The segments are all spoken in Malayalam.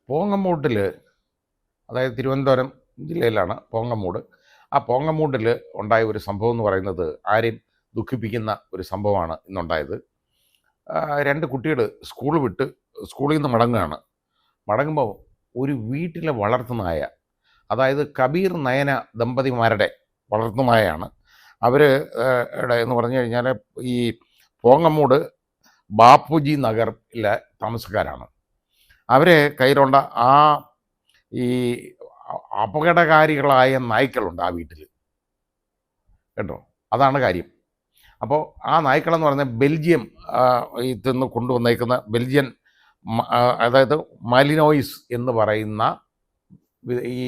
പോങ്ങമൂട്ടിൽ, അതായത് തിരുവനന്തപുരം ജില്ലയിലാണ് പോങ്ങമൂട്. ആ പോങ്ങമൂട്ടിൽ ഉണ്ടായ ഒരു സംഭവം എന്ന് പറയുന്നത് ആരെയും ദുഃഖിപ്പിക്കുന്ന ഒരു സംഭവമാണ് ഇന്നുണ്ടായത്. രണ്ട് കുട്ടികൾ സ്കൂളിൽ നിന്ന് മടങ്ങുമ്പോൾ ഒരു വീട്ടിലെ വളർത്തുനായ, അതായത് കബീർ നയന ദമ്പതിമാരുടെ വളർത്തുനായയാണ്. അവർ എന്ന് പറഞ്ഞു കഴിഞ്ഞാൽ ഈ പോങ്ങമൂട് ബാപ്പുജി നഗറിലെ താമസക്കാരാണ്. അവർ കയ്യിലുള്ള ഈ അപകടകാരികളായ നായ്ക്കളുണ്ട് ആ വീട്ടിൽ, കേട്ടോ. അതാണ് കാര്യം. അപ്പോൾ ആ നായ്ക്കളെന്ന് പറയുന്നത് ബെൽജിയം ഇതിന്ന് കൊണ്ടുവന്നേക്കുന്ന ബെൽജിയൻ, അതായത് മാലിനോയിസ് എന്ന് പറയുന്ന ഈ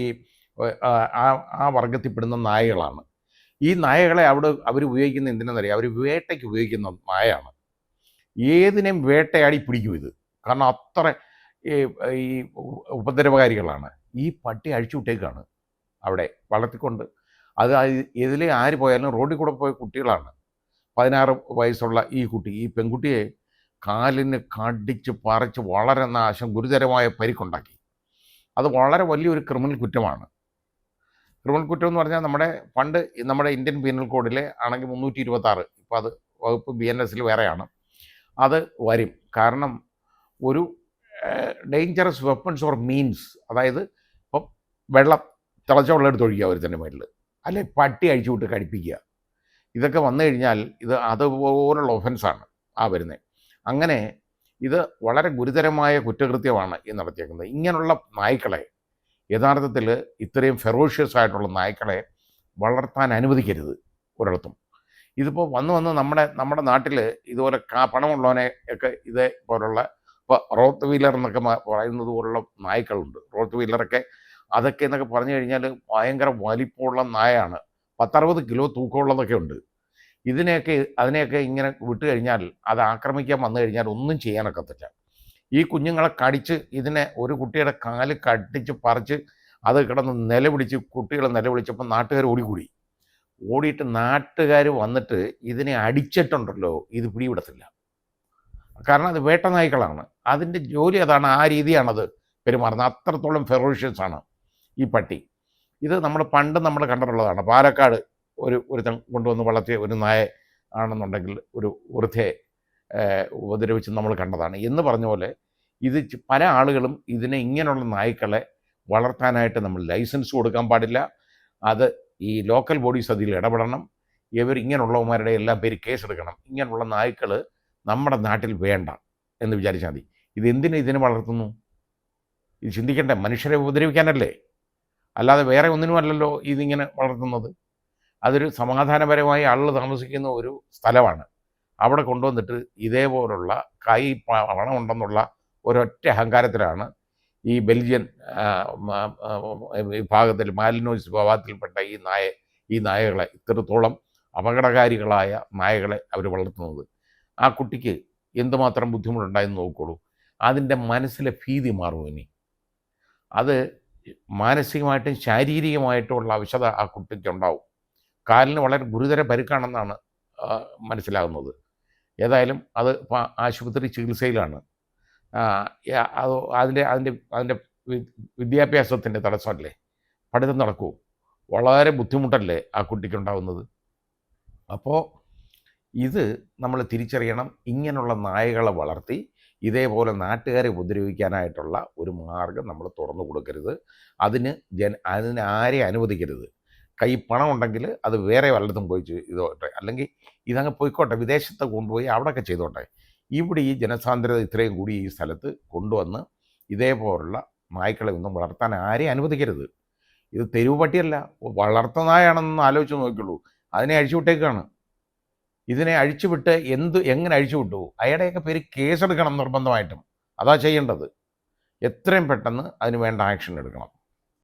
ആ വർഗത്തിൽപ്പെടുന്ന നായകളാണ്. ഈ നായകളെ അവർ ഉപയോഗിക്കുന്ന എന്തിനെന്നറിയാം? അവർ വേട്ടയ്ക്ക് ഉപയോഗിക്കുന്ന നായയാണ്. ഏതിനെയും വേട്ടയാടി പിടിക്കും ഇത്. കാരണം അത്ര ഈ ഉപദ്രവകാരികളാണ്. ഈ പട്ടി അഴിച്ചു വിട്ടേക്കാണ് അവിടെ വളർത്തിക്കൊണ്ട്. അത് ഇതിലെ ആര് പോയാലും റോഡിൽ കൂടെ പോയ കുട്ടികളാണ്. 16 വയസ്സുള്ള ഈ പെൺകുട്ടിയെ കാലിന് കടിച്ച് പറിച്ച് വളരെ നാശം, ഗുരുതരമായ പരിക്കുണ്ടാക്കി. അത് വളരെ വലിയൊരു ക്രിമിനൽ കുറ്റമാണ്. ക്രിമിനൽ കുറ്റം എന്ന് പറഞ്ഞാൽ നമ്മുടെ ഇന്ത്യൻ പീനൽ കോഡിലെ ആണെങ്കിൽ 326, ഇപ്പോൾ അത് വകുപ്പ് BNS വേറെയാണ്, അത് വരും. കാരണം ഒരു ഡേഞ്ചറസ് വെപ്പൺസ് ഓർ മീൻസ്, അതായത് ഇപ്പം തിളച്ച വെള്ളം എടുത്ത് ഒഴിക്കുക ഒരുത്തൻ്റെ മേളിൽ, അല്ലെ പട്ടി അഴിച്ചു വിട്ട് കടിപ്പിക്കുക, ഇതൊക്കെ വന്നു കഴിഞ്ഞാൽ അതുപോലുള്ള ഒഫൻസാണ് വരുന്നത്. അങ്ങനെ ഇത് വളരെ ഗുരുതരമായ കുറ്റകൃത്യമാണ് ഈ നടത്തിയേക്കുന്നത്. ഇങ്ങനെയുള്ള നായ്ക്കളെ, യഥാർത്ഥത്തിൽ ഇത്രയും ഫെറോഷ്യസ് ആയിട്ടുള്ള നായ്ക്കളെ വളർത്താൻ അനുവദിക്കരുത് ഒരിടത്തും. ഇതിപ്പോൾ വന്ന് നമ്മുടെ നാട്ടിൽ ഇതുപോലെ പണമുള്ളവനെ ഒക്കെ ഇതേപോലുള്ള, ഇപ്പോൾ റോത്ത് വീലർ എന്നൊക്കെ പറയുന്നത് പോലുള്ള നായ്ക്കളുണ്ട്. റോത്ത് വീലറൊക്കെ അതൊക്കെ എന്നൊക്കെ പറഞ്ഞു കഴിഞ്ഞാൽ ഭയങ്കര വലിപ്പമുള്ള നായയാണ്. 10-60 കിലോ തൂക്കമുള്ളതൊക്കെ ഉണ്ട്. അതിനെയൊക്കെ ഇങ്ങനെ വിട്ട് കഴിഞ്ഞാൽ, അത് ആക്രമിക്കാൻ വന്നു കഴിഞ്ഞാൽ ഒന്നും ചെയ്യാനൊക്കത്തില്ല. ഈ കുഞ്ഞുങ്ങളെ കടിച്ച് ഒരു കുട്ടിയുടെ കാല് കടിച്ച് പറിച്ച് അത് കിടന്ന് കുട്ടികൾ നിലവിളിച്ചപ്പോൾ നാട്ടുകാർ ഓടിയിട്ട് നാട്ടുകാർ വന്നിട്ട് ഇതിനെ അടിച്ചിട്ടുണ്ടല്ലോ, ഇത് പിടിവിടത്തില്ല. കാരണം അത് വേട്ട നായ്ക്കളാണ്. അതിൻ്റെ ജോലി അതാണ്, ആ രീതിയാണത് പെരുമാറുന്നത്. അത്രത്തോളം ഫെറോഷ്യസ് ആണ് ഈ പട്ടി. ഇത് പണ്ട് നമ്മൾ കണ്ടിട്ടുള്ളതാണ്. പാലക്കാട് ഒരുത്തൻ കൊണ്ടുവന്ന് വളർത്തിയ ഒരു നായ ആണെന്നുണ്ടെങ്കിൽ ഒരു വൃദ്ധയെ ഉപദ്രവിച്ച് നമ്മൾ കണ്ടതാണ്. എന്ന് പറഞ്ഞ പോലെ ഇത് പല ആളുകളും ഇങ്ങനെയുള്ള നായ്ക്കളെ വളർത്താനായിട്ട് നമ്മൾ ലൈസൻസ് കൊടുക്കാൻ പാടില്ല. അത് ഈ ലോക്കൽ ബോഡീസ് അതിൽ ഇടപെടണം. ഇങ്ങനെയുള്ളവന്മാരുടെ എല്ലാം പേര് കേസെടുക്കണം. ഇങ്ങനെയുള്ള നായ്ക്കൾ നമ്മുടെ നാട്ടിൽ വേണ്ട എന്ന് വിചാരിച്ചാൽ മതി. ഇതിനെ വളർത്തുന്നു? ഇത് ചിന്തിക്കണ്ടേ? മനുഷ്യരെ ഉപദ്രവിക്കാനല്ലേ, അല്ലാതെ വേറെ ഒന്നിനുമല്ലല്ലോ ഇതിങ്ങനെ വളർത്തുന്നത്. അതൊരു സമാധാനപരമായി ആളുകൾ താമസിക്കുന്ന ഒരു സ്ഥലമാണ്. അവിടെ കൊണ്ടുവന്നിട്ട് ഇതേപോലുള്ള പണമുണ്ടെന്നുള്ള ഒരൊറ്റ അഹങ്കാരത്തിലാണ് ഈ ബെൽജിയൻ വിഭാഗത്തിൽ, മാലിനോയിസ് വിഭാഗത്തിൽപ്പെട്ട ഈ നായകളെ, ഇത്രത്തോളം അപകടകാരികളായ നായകളെ അവർ വളർത്തുന്നത്. ആ കുട്ടിക്ക് എന്തുമാത്രം ബുദ്ധിമുട്ടുണ്ടായെന്ന് നോക്കുകയുള്ളൂ. അതിൻ്റെ മനസ്സിലെ ഭീതി മാറും. ഇനി അത് മാനസികമായിട്ടും ശാരീരികമായിട്ടുള്ള അവശത ആ കുട്ടിക്ക് ഉണ്ടാവും. കാലിന് വളരെ ഗുരുതര പരിക്കാണെന്നാണ് മനസ്സിലാകുന്നത്. ഏതായാലും അത് ആശുപത്രി ചികിത്സയിലാണ്. അതിൻ്റെ വിദ്യാഭ്യാസത്തിൻ്റെ തടസ്സമല്ലേ, പഠിത്തം നടക്കൂ, വളരെ ബുദ്ധിമുട്ടല്ലേ ആ കുട്ടിക്കുണ്ടാകുന്നത്. അപ്പോൾ ഇത് നമ്മൾ തിരിച്ചറിയണം. ഇങ്ങനെയുള്ള നായകളെ വളർത്തി ഇതേപോലെ നാട്ടുകാരെ ഉപദ്രവിക്കാനായിട്ടുള്ള ഒരു മാർഗം നമ്മൾ തുറന്നു കൊടുക്കരുത്. അതിന് ആരെയും അനുവദിക്കരുത്. പണം ഉണ്ടെങ്കിൽ അത് വേറെ വല്ലതും പോയി ചെയ്തോട്ടെ, അല്ലെങ്കിൽ ഇതങ്ങ് പോയിക്കോട്ടെ, വിദേശത്ത് കൊണ്ടുപോയി അവിടെയൊക്കെ ചെയ്തോട്ടെ. ഇവിടെ ഈ ജനസാന്ദ്രത ഇത്രയും കൂടി ഈ സ്ഥലത്ത് കൊണ്ടുവന്ന് ഇതേപോലുള്ള നായ്ക്കളെ ഒന്നും വളർത്താൻ ആരെയും അനുവദിക്കരുത്. ഇത് തെരുവ് പട്ടിയല്ല, വളർത്തുന്നായാണെന്ന് ആലോചിച്ച് നോക്കിയുള്ളൂ. അതിനെ അഴിച്ചുവിട്ടേക്കാണ്. ഇതിനെ അഴിച്ചുവിട്ട് എങ്ങനെ അഴിച്ചുവിട്ടു? അയാളുടെയൊക്കെ പേര് കേസെടുക്കണം നിർബന്ധമായിട്ടും. അതാ ചെയ്യേണ്ടത്. എത്രയും പെട്ടെന്ന് അതിന് വേണ്ട ആക്ഷൻ എടുക്കണം.